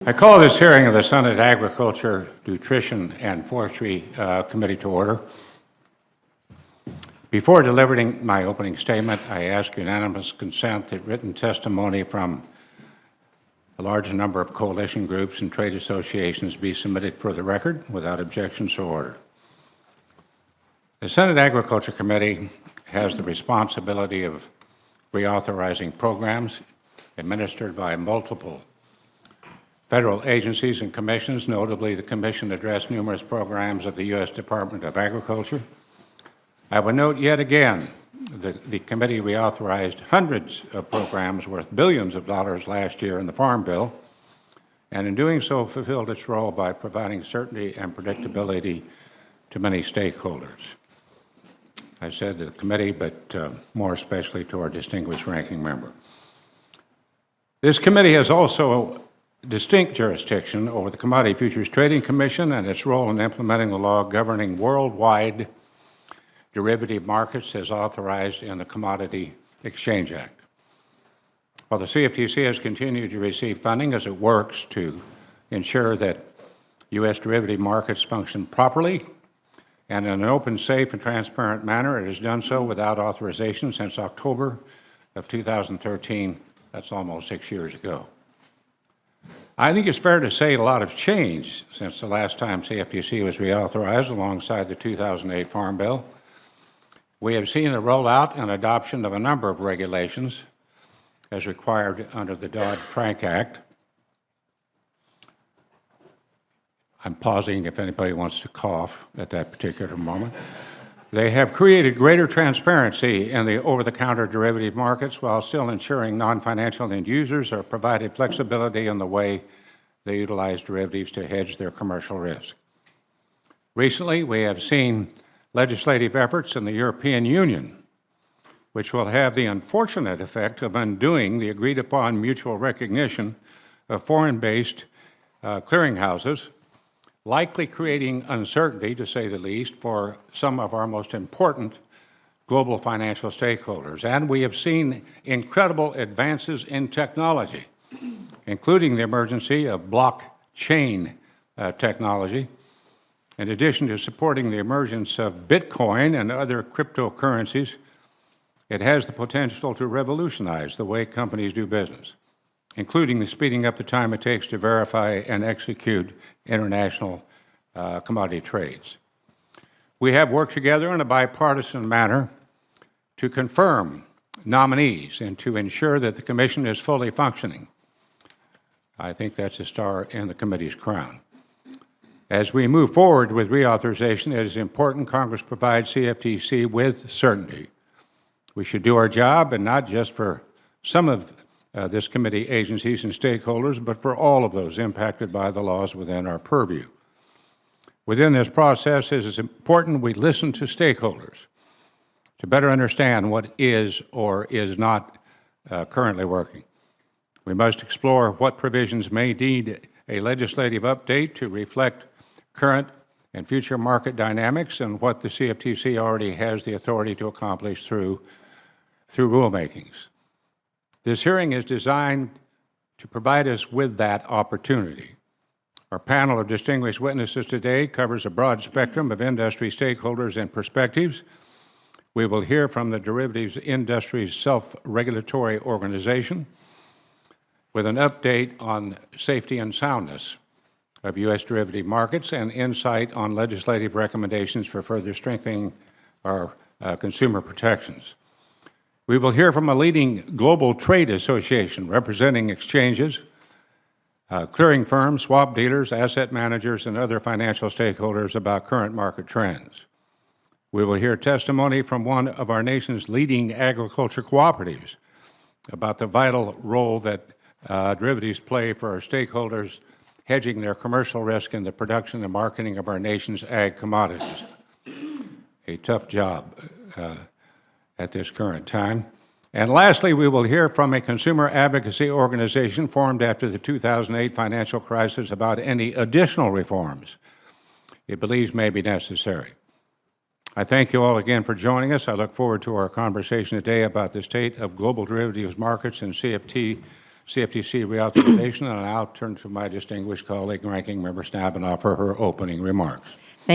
I call this hearing of the Senate Agriculture, Nutrition, and Forestry Committee to order. Before delivering my opening statement, I ask unanimous consent that written testimony from a large number of coalition groups and trade associations be submitted for the record without objection, so ordered. The Senate Agriculture Committee has the responsibility of reauthorizing programs administered by multiple federal agencies and commissions. Notably, the Commission addressed numerous programs of the U.S. Department of Agriculture. I would note yet again the committee reauthorized hundreds of programs worth billions of dollars last year in the Farm Bill, and in doing so fulfilled its role by providing certainty and predictability to many stakeholders. I said to the committee, but more especially to our distinguished ranking member. This committee has also distinct jurisdiction over the Commodity Futures Trading Commission and its role in implementing the law governing worldwide derivative markets as authorized in the Commodity Exchange Act. While the CFTC has continued to receive funding as it works to ensure that U.S. derivative markets function properly and in an open, safe, and transparent manner, it has done so without authorization since October of 2013. That's almost 6 years ago. I think it's fair to say a lot has changed since the last time CFTC was reauthorized alongside the 2008 Farm Bill. We have seen the rollout and adoption of a number of regulations as required under the Dodd-Frank Act. I'm pausing if anybody wants to cough at that particular moment. They have created greater transparency in the over-the-counter derivative markets while still ensuring non-financial end users are provided flexibility in the way they utilize derivatives to hedge their commercial risk. Recently, we have seen legislative efforts in the European Union, which will have the unfortunate effect of undoing the agreed-upon mutual recognition of foreign-based clearinghouses, likely creating uncertainty, to say the least, for some of our most important global financial stakeholders. And we have seen incredible advances in technology, including the emergence of blockchain technology. In addition to supporting the emergence of Bitcoin and other cryptocurrencies, it has the potential to revolutionize the way companies do business, including the speeding up the time it takes to verify and execute international commodity trades. We have worked together in a bipartisan manner to confirm nominees and to ensure that the Commission is fully functioning. I think that's a star in the committee's crown. As we move forward with reauthorization, it is important Congress provide CFTC with certainty. We should do our job, and not just for some of this committee agencies and stakeholders, but for all of those impacted by the laws within our purview. Within this process, it is important we listen to stakeholders to better understand what is or is not currently working. We must explore what provisions may need a legislative update to reflect current and future market dynamics and what the CFTC already has the authority to accomplish through rulemakings. This hearing is designed to provide us with that opportunity. Our panel of distinguished witnesses today covers a broad spectrum of industry stakeholders and perspectives. We will hear from the derivatives industry's self-regulatory organization with an update on safety and soundness of U.S. derivative markets and insight on legislative recommendations for further strengthening our consumer protections. We will hear from a leading global trade association representing exchanges, clearing firms, swap dealers, asset managers, and other financial stakeholders about current market trends. We will hear testimony from one of our nation's leading agriculture cooperatives about the vital role that derivatives play for our stakeholders, hedging their commercial risk in the production and marketing of our nation's ag commodities. A tough job at this current time. And lastly, we will hear from a consumer advocacy organization formed after the 2008 financial crisis about any additional reforms it believes may be necessary. I thank you all again for joining us. I look forward to our conversation today about the state of global derivatives markets and CFTC CFTC Reauthorization, and I'll now turn to my distinguished colleague, Ranking Member Stabenow, for her opening remarks.